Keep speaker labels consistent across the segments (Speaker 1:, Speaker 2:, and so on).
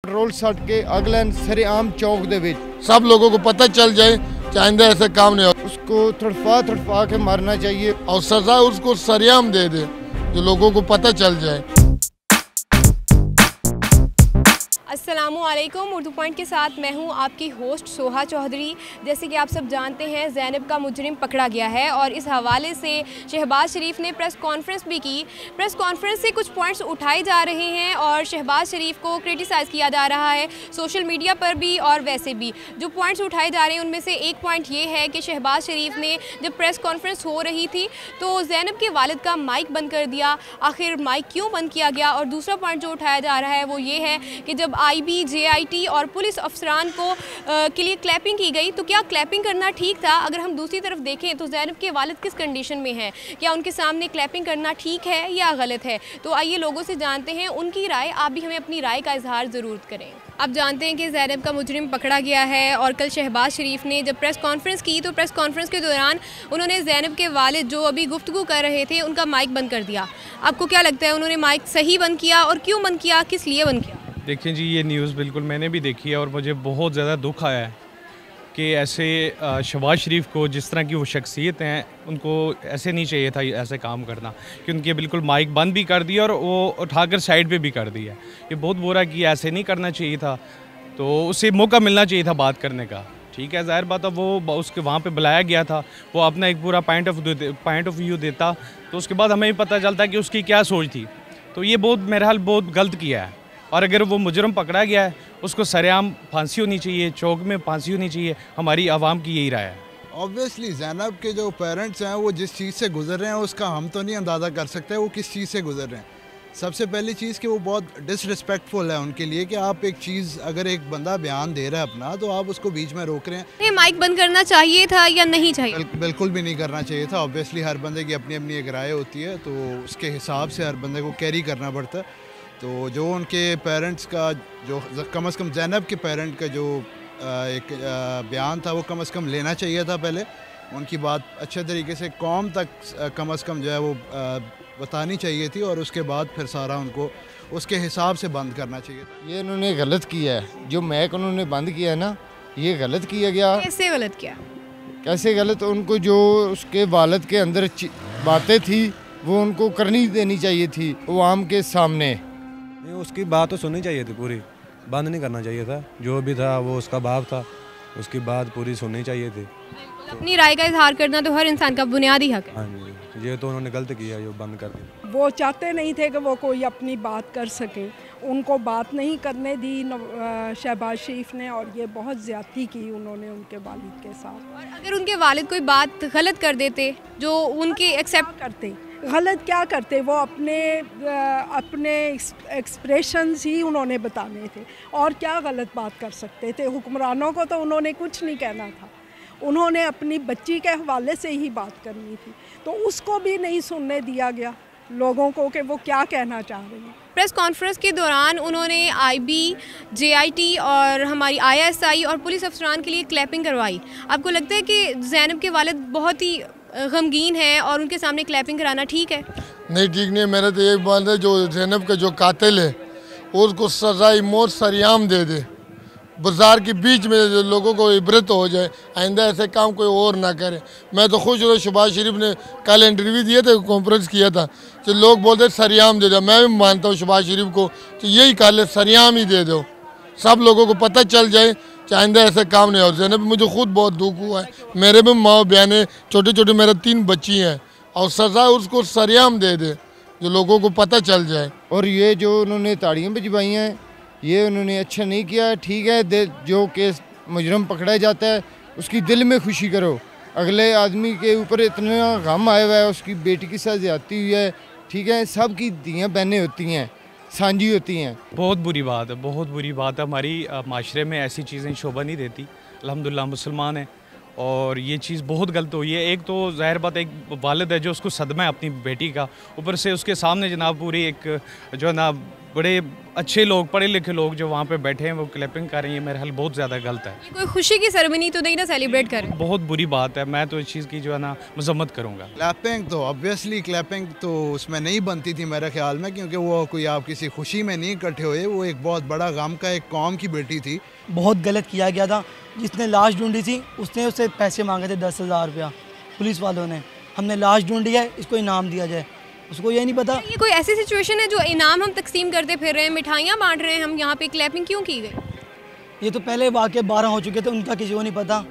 Speaker 1: Petrol सट के अगले सरेआम चौक दे विच
Speaker 2: सब लोगों को पता चल जाए, चाइंदा ऐसे काम नहीं हो।
Speaker 1: उसको तड़फा के मारना चाहिए
Speaker 2: और सजा उसको सरेआम दे दे, जो लोगों को पता चल जाए।
Speaker 3: अस्सलामुअलैकुम। उर्दू पॉइंट के साथ मैं हूं आपकी होस्ट सोहा चौधरी। जैसे कि आप सब जानते हैं, ज़ैनब का मुजरिम पकड़ा गया है और इस हवाले से शहबाज शरीफ ने प्रेस कॉन्फ्रेंस भी की। प्रेस कॉन्फ्रेंस से कुछ पॉइंट्स उठाए जा रहे हैं और शहबाज शरीफ को क्रिटिसाइज़ किया जा रहा है सोशल मीडिया पर भी और वैसे भी। जो पॉइंट्स उठाए जा रहे हैं उनमें से एक पॉइंट ये है कि शहबाज शरीफ ने जब प्रेस कॉन्फ्रेंस हो रही थी तो ज़ैनब के वालिद का माइक बंद कर दिया। आखिर माइक क्यों बंद किया गया? और दूसरा पॉइंट जो उठाया जा रहा है वो ये है कि जब IB, JIT और पुलिस अफसरान को के लिए क्लैपिंग की गई तो क्या क्लैपिंग करना ठीक था? अगर हम दूसरी तरफ देखें तो ज़ैनब के वालिद किस कंडीशन में है, क्या उनके सामने क्लैपिंग करना ठीक है या गलत है? तो आइए लोगों से जानते हैं उनकी राय। आप भी हमें अपनी राय का इजहार ज़रूर करें। आप जानते हैं कि ज़ैनब का मुजरिम पकड़ा गया है और कल शहबाज शरीफ ने जब प्रेस कॉन्फ्रेंस की तो प्रेस कॉन्फ्रेंस के दौरान उन्होंने ज़ैनब के वालिद जो अभी गुफ्तगू कर रहे थे उनका माइक बंद कर दिया। आपको क्या लगता है, उन्होंने माइक सही बंद किया और क्यों बंद किया, किस लिए बंद किया?
Speaker 4: देखिए जी, ये न्यूज़ बिल्कुल मैंने भी देखी है और मुझे बहुत ज़्यादा दुख आया है कि ऐसे शहबाज शरीफ को, जिस तरह की वो शख्सियत हैं, उनको ऐसे नहीं चाहिए था ऐसे काम करना कि उनके बिल्कुल माइक बंद भी कर दिया और वो उठाकर साइड पे भी कर दिया। ये बहुत बुरा किया, ऐसे नहीं करना चाहिए था। तो उसे मौका मिलना चाहिए था बात करने का। ठीक है, ज़ाहिर बात है वो उसके वहाँ पे बुलाया गया था, वो अपना एक पूरा पॉइंट ऑफ व्यू देता तो उसके बाद हमें भी पता चलता कि उसकी क्या सोच थी। तो ये बहुत मेरे हाल बहुत गलत किया है और अगर वो मुजरम पकड़ा गया है उसको सरेआम फांसी होनी चाहिए, चौक में फांसी होनी चाहिए। हमारी आवाम की यही राय है।
Speaker 5: ऑब्वियसली ज़ैनब के जो पेरेंट्स हैं वो जिस चीज़ से गुजर रहे हैं उसका हम तो नहीं अंदाज़ा कर सकते वो किस चीज़ से गुजर रहे हैं। सबसे पहली चीज़ कि वो बहुत डिसरिस्पेक्टफुल है उनके लिए कि आप एक चीज़, अगर एक बंदा बयान दे रहा है अपना तो आप उसको बीच में रोक रहे हैं।
Speaker 3: माइक बंद करना चाहिए था या नहीं चाहिए?
Speaker 5: बिल्कुल भी नहीं करना चाहिए था। ऑब्वियसली हर बंदे की अपनी अपनी एक राय होती है तो उसके हिसाब से हर बंदे को कैरी करना पड़ता है। तो जो उनके पेरेंट्स का, जो कम से कम ज़ैनब के पेरेंट का जो एक बयान था वो कम से कम लेना चाहिए था। पहले उनकी बात अच्छे तरीके से कौम तक कम से कम जो है वो बतानी चाहिए थी और उसके बाद फिर सारा उनको उसके हिसाब से बंद करना चाहिए।
Speaker 1: ये उन्होंने गलत किया है, जो मैक उन्होंने बंद किया है ना, ये गलत किया गया।
Speaker 3: कैसे गलत किया?
Speaker 1: कैसे गलत? उनको जो उसके वालिद के अंदर बातें थी वो उनको करनी देनी चाहिए थी वो आम के सामने।
Speaker 6: उसकी बात तो सुननी चाहिए थी, पूरी बंद नहीं करना चाहिए था। जो भी था वो उसका बाप था, उसकी बात पूरी सुननी चाहिए थी।
Speaker 3: अपनी राय का इजहार करना तो हर इंसान का बुनियादी हक है।
Speaker 6: हाँ जी, ये तो उन्होंने गलत किया जो बंद कर दिया।
Speaker 7: वो चाहते नहीं थे कि वो कोई अपनी बात कर सके, उनको बात नहीं करने दी शहबाज शरीफ ने और ये बहुत ज़्यादती की उन्होंने उनके वालिद के साथ।
Speaker 3: और अगर उनके वालिद कोई बात गलत कर देते जो उनके एक्सेप्ट
Speaker 7: करते, गलत क्या करते, वो अपने एक्सप्रेशंस ही उन्होंने बताने थे और क्या गलत बात कर सकते थे। हुक्मरानों को तो उन्होंने कुछ नहीं कहना था, उन्होंने अपनी बच्ची के हवाले से ही बात करनी थी तो उसको भी नहीं सुनने दिया गया लोगों को कि वो क्या कहना चाह रही है।
Speaker 3: प्रेस कॉन्फ्रेंस के दौरान उन्होंने IB, JIT और हमारी ISI और पुलिस अफसरान के लिए क्लैपिंग करवाई। आपको लगता है कि ज़ैनब के वालिद बहुत ही गमगीन है और उनके सामने क्लैपिंग कराना ठीक है?
Speaker 2: नहीं, ठीक नहीं है। मेरा तो एक बात है, जो ज़ैनब का जो कातिल है उसको सज़ाई मौत सरेआम दे दे। बाज़ार के बीच में जो लोगों को इबरत हो जाए, आइंदा ऐसे काम कोई और ना करे। मैं तो खुश हूँ, शहबाज शरीफ ने कल इंटरव्यू दिया था, कॉन्फ्रेंस किया था, तो लोग बोलते सरेआम दे दो। मैं भी मानता हूँ शहबाज शरीफ को, तो यही कहा सरेआम ही दे दो, सब लोगों को पता चल जाए, आइंदा ऐसे काम नहीं हो। ज़ैनब मुझे खुद बहुत दुख हुआ है, मेरे भी माँ बहन है, छोटे छोटे मेरे 3 बच्ची हैं, और सज़ा उसको सरेआम दे दे जो लोगों को पता चल जाए।
Speaker 1: और ये जो उन्होंने ताड़ियाँ भिजवाई हैं ये उन्होंने अच्छा नहीं किया। ठीक है, जो केस मुजरम पकड़ा जाता है उसकी दिल में खुशी करो। अगले आदमी के ऊपर इतना गम आया हुआ है, उसकी बेटी के साथ ज़्यादती हुई है। ठीक है, सब की दियाँ बहनें होती हैं, सांझी होती हैं।
Speaker 4: बहुत बुरी बात है, बहुत बुरी बात है। हमारी माशरे में ऐसी चीज़ें शोभा नहीं देती। अल्हम्दुलिल्लाह मुसलमान है और ये चीज़ बहुत गलत हुई है। एक तो ज़ाहिर बात, एक वालिद है जो उसको सदमा है अपनी बेटी का, ऊपर से उसके सामने जनाब पूरी एक जो है ना बड़े अच्छे लोग, पढ़े लिखे लोग जो वहाँ पे बैठे हैं वो क्लैपिंग कर रहे हैं, मेरे ख्याल बहुत ज़्यादा गलत है।
Speaker 3: ये कोई खुशी की सेरेमनी तो नहीं ना सेलिब्रेट कर रहे?
Speaker 4: बहुत बुरी बात है, मैं तो इस चीज़ की जो है ना मजम्मत करूँगा।
Speaker 5: क्लैपिंग तो ऑब्वियसली क्लैपिंग तो उसमें नहीं बनती थी मेरे ख्याल में, क्योंकि वो कोई आप किसी खुशी में नहीं इकट्ठे हुए, वो एक बहुत बड़ा गम का एक कौम की बेटी थी।
Speaker 8: बहुत गलत किया गया था। जिसने लाश ढूंढी थी उसने उससे पैसे मांगे थे 10,000 रुपया पुलिस वालों ने। हमने लाश ढूंढी है, इसको इनाम दिया जाए। उसको ये नहीं पता।
Speaker 3: ये कोई ऐसी सिचुएशन है जो इनाम हम तकसीम करते फिर रहे हैं, मिठाइयाँ बांट रहे हैं हम, यहाँ पे क्लैपिंग क्यों की गई?
Speaker 8: ये तो पहले वाक़े 12 हो चुके थे, उनका किसी को नहीं पता।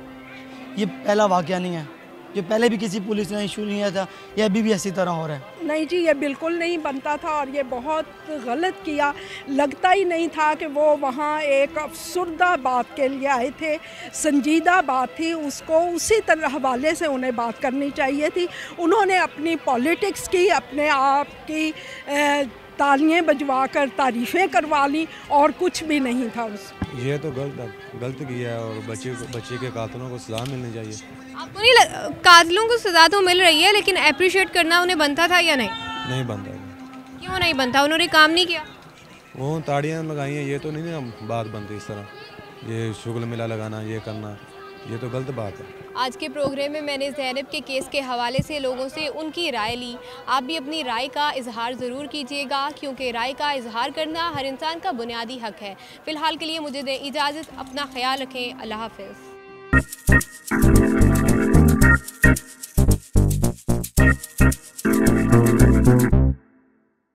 Speaker 8: ये पहला वाक़या नहीं है, जो पहले भी किसी पुलिस ने इशू नहीं किया था, ये अभी भी इसी तरह हो रहा है।
Speaker 7: नहीं जी, ये बिल्कुल नहीं बनता था और ये बहुत गलत किया। लगता ही नहीं था कि वो वहाँ एक अफसरदा बात के लिए आए थे, संजीदा बात थी, उसको उसी तरह हवाले से उन्हें बात करनी चाहिए थी। उन्होंने अपनी पॉलिटिक्स की, अपने आप की तालियां बजवा कर तारीफ़ें करवा ली और कुछ भी नहीं था उसमें।
Speaker 6: ये तो गलत किया है और बच्चे के कातिलों को सज़ा मिलनी चाहिए।
Speaker 3: आपको नहीं कातिलों को सज़ा तो मिल रही है, लेकिन अप्रिशिएट करना उन्हें बनता था या नहीं?
Speaker 6: नहीं बनता।
Speaker 3: क्यों नहीं बनता? उन्होंने काम नहीं किया?
Speaker 6: वो ताड़ियाँ लगाई हैं, ये तो नहीं ना बात बनती इस तरह। ये शुगल मिला लगाना, ये करना, ये तो गलत बात है।
Speaker 3: आज के प्रोग्राम में मैंने ज़ैनब के केस के हवाले से लोगों से उनकी राय ली। आप भी अपनी राय का इजहार ज़रूर कीजिएगा, क्योंकि राय का इजहार करना हर इंसान का बुनियादी हक है। फ़िलहाल के लिए मुझे दें इजाज़त, अपना ख्याल रखें, अल्लाह हाफ़िज़।